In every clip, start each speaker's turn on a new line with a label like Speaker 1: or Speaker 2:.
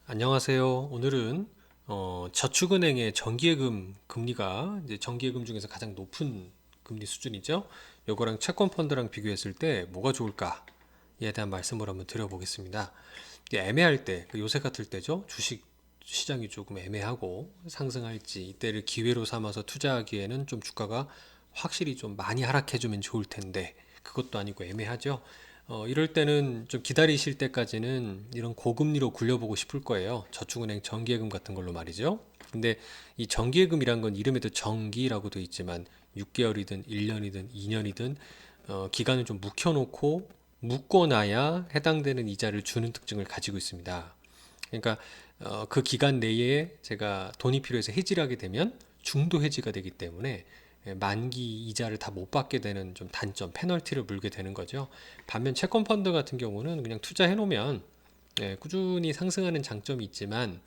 Speaker 1: 안녕하세요. 오늘은 저축은행의 정기예금 금리가 이제 정기예금 중에서 가장 높은 금리 수준이죠. 요거랑 채권 펀드랑 비교했을 때 뭐가 좋을까에 대한 말씀을 한번 드려보겠습니다. 이게 애매할 때, 그 요새 같을 때죠. 주식 시장이 조금 애매하고 상승할지 이때를 기회로 삼아서 투자하기에는 좀 주가가 확실히 좀 많이 하락해주면 좋을 텐데 그것도 아니고 애매하죠. 이럴 때는 좀 기다리실 때까지는 이런 고금리로 굴려보고 싶을 거예요. 저축은행 정기예금 같은 걸로 말이죠. 근데 이 정기예금이란 건 이름에도 정기라고 되어 있지만 6개월이든 1년이든 2년이든 기간을 좀 묵혀놓고 묶어놔야 해당되는 이자를 주는 특징을 가지고 있습니다. 그러니까 그 기간 내에 제가 돈이 필요해서 해지를 하게 되면 중도 해지가 되기 때문에 만기 이자를 다 못 받게 되는 좀 단점, 페널티를 물게 되는 거죠. 반면 채권 펀드 같은 경우는 그냥 투자해 놓으면 꾸준히 상승하는 장점이 있지만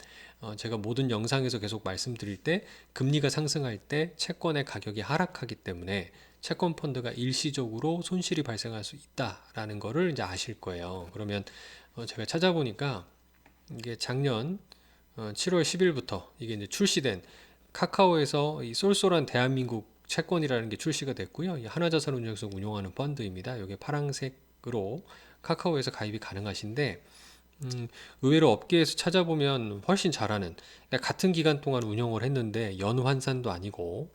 Speaker 1: 제가 모든 영상에서 계속 말씀드릴 때 금리가 상승할 때 채권의 가격이 하락하기 때문에 채권 펀드가 일시적으로 손실이 발생할 수 있다라는 거를 이제 아실 거예요. 그러면 제가 찾아보니까 이게 작년 7월 10일부터 이게 이제 출시된 카카오에서 이 쏠쏠한 대한민국 채권이라는 게 출시가 됐고요. 이 하나자산운용에서 운용하는 펀드입니다. 이게 파란색으로 카카오에서 가입이 가능하신데 의외로 업계에서 찾아보면 훨씬 잘하는, 그러니까 같은 기간 동안 운영을 했는데 연환산도 아니고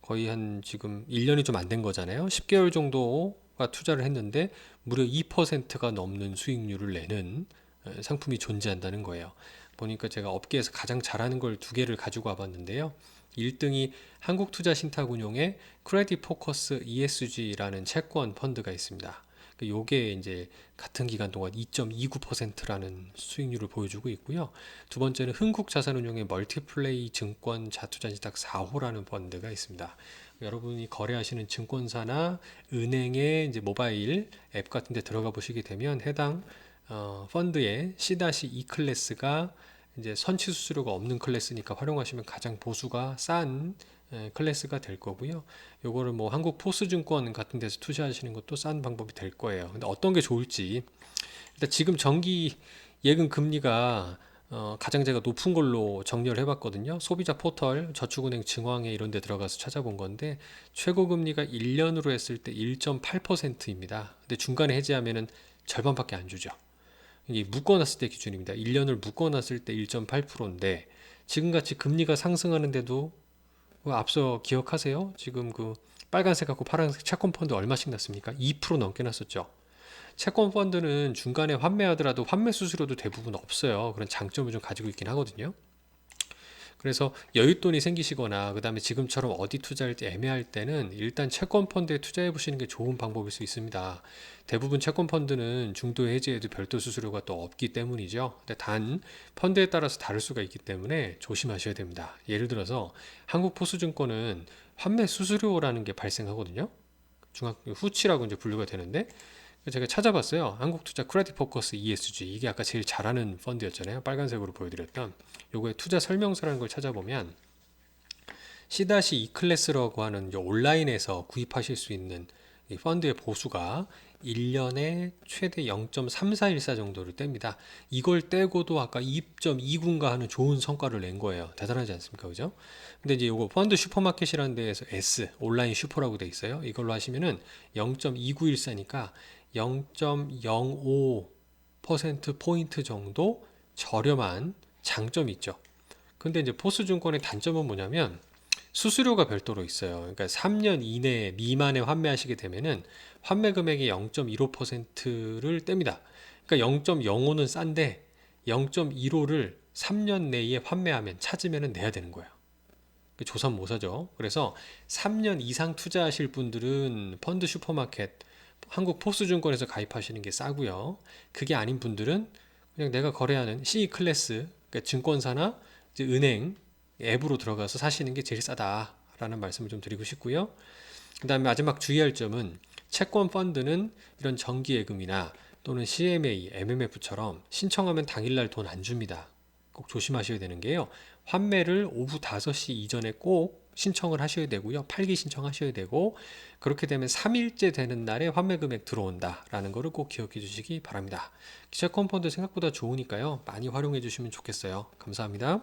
Speaker 1: 거의 한 지금 1년이 좀 안 된 거잖아요. 10개월 정도가 투자를 했는데 무려 2%가 넘는 수익률을 내는 상품이 존재한다는 거예요. 보니까 제가 업계에서 가장 잘하는 걸 두 개를 가지고 와봤는데요. 1등이 한국투자신탁운용의 크레딧 포커스 ESG라는 채권 펀드가 있습니다. 요게 이제 같은 기간 동안 2.29%라는 수익률을 보여주고 있고요. 두 번째는 흥국자산운용의 멀티플레이 증권 자투자신탁 4호라는 펀드가 있습니다. 여러분이 거래하시는 증권사나 은행의 이제 모바일 앱 같은 데 들어가 보시게 되면 해당 펀드의 C-2 클래스가 이제 선취 수수료가 없는 클래스니까 활용하시면 가장 보수가 싼 클래스가 될 거고요. 요거를 뭐 한국 포스증권 같은 데서 투자하시는 것도 싼 방법이 될 거예요. 근데 어떤 게 좋을지 일단 지금 정기 예금 금리가 가장 제가 높은 걸로 정리를 해봤거든요. 소비자 포털, 저축은행 증왕에 이런 데 들어가서 찾아본 건데 최고 금리가 1년으로 했을 때 1.8%입니다. 근데 중간에 해지하면은 절반밖에 안 주죠. 이게 묶어놨을 때 기준입니다. 1년을 묶어놨을 때 1.8%인데 지금같이 금리가 상승하는데도 앞서 기억하세요? 지금 그 빨간색하고 파란색 채권 펀드 얼마씩 났습니까? 2% 넘게 났었죠. 채권 펀드는 중간에 환매하더라도 환매 수수료도 대부분 없어요. 그런 장점을 좀 가지고 있긴 하거든요. 그래서 여윳돈이 생기시거나 그다음에 지금처럼 어디 투자할지 애매할 때는 일단 채권 펀드에 투자해 보시는 게 좋은 방법일 수 있습니다. 대부분 채권 펀드는 중도 해지에도 별도 수수료가 또 없기 때문이죠. 근데 단 펀드에 따라서 다를 수가 있기 때문에 조심하셔야 됩니다. 예를 들어서 한국포스증권은 환매 수수료라는 게 발생하거든요. 중앙 후치라고 이제 분류가 되는데 제가 찾아봤어요. 한국투자 크레딧 포커스 ESG 이게 아까 제일 잘하는 펀드였잖아요. 빨간색으로 보여드렸던 요거의 투자 설명서라는 걸 찾아보면 C-2 클래스라고 하는 이제 온라인에서 구입하실 수 있는 이 펀드의 보수가 1년에 최대 0.3414 정도를 뗍니다. 이걸 떼고도 아까 2.29인가 하는 좋은 성과를 낸 거예요. 대단하지 않습니까? 그죠? 근데 이제 요거 펀드 슈퍼마켓이라는 데에서 S, 온라인 슈퍼라고 돼 있어요. 이걸로 하시면은 0.2914니까 0.05% 포인트 정도 저렴한 장점이 있죠. 근데 이제 포스증권의 단점은 뭐냐면 수수료가 별도로 있어요. 그러니까 3년 이내 미만에 환매하시게 되면은 환매 금액의 0.15%를 뗍니다. 그러니까 0.05는 싼데 0.15를 3년 내에 환매하면 찾으면 내야 되는 거예요. 조선 모사죠. 그래서 3년 이상 투자하실 분들은 펀드 슈퍼마켓 한국 포스증권에서 가입하시는 게 싸고요. 그게 아닌 분들은 그냥 내가 거래하는 C 클래스 그러니까 증권사나 이제 은행 앱으로 들어가서 사시는 게 제일 싸다라는 말씀을 좀 드리고 싶고요. 그다음에 마지막 주의할 점은 채권 펀드는 이런 정기예금이나 또는 CMA, MMF처럼 신청하면 당일날 돈 안 줍니다. 꼭 조심하셔야 되는 게요. 환매를 오후 5시 이전에 꼭 신청을 하셔야 되고요. 팔기 신청하셔야 되고 그렇게 되면 3일째 되는 날에 환매 금액 들어온다라는 거를 꼭 기억해 주시기 바랍니다. 기차권 펀드 생각보다 좋으니까요. 많이 활용해 주시면 좋겠어요. 감사합니다.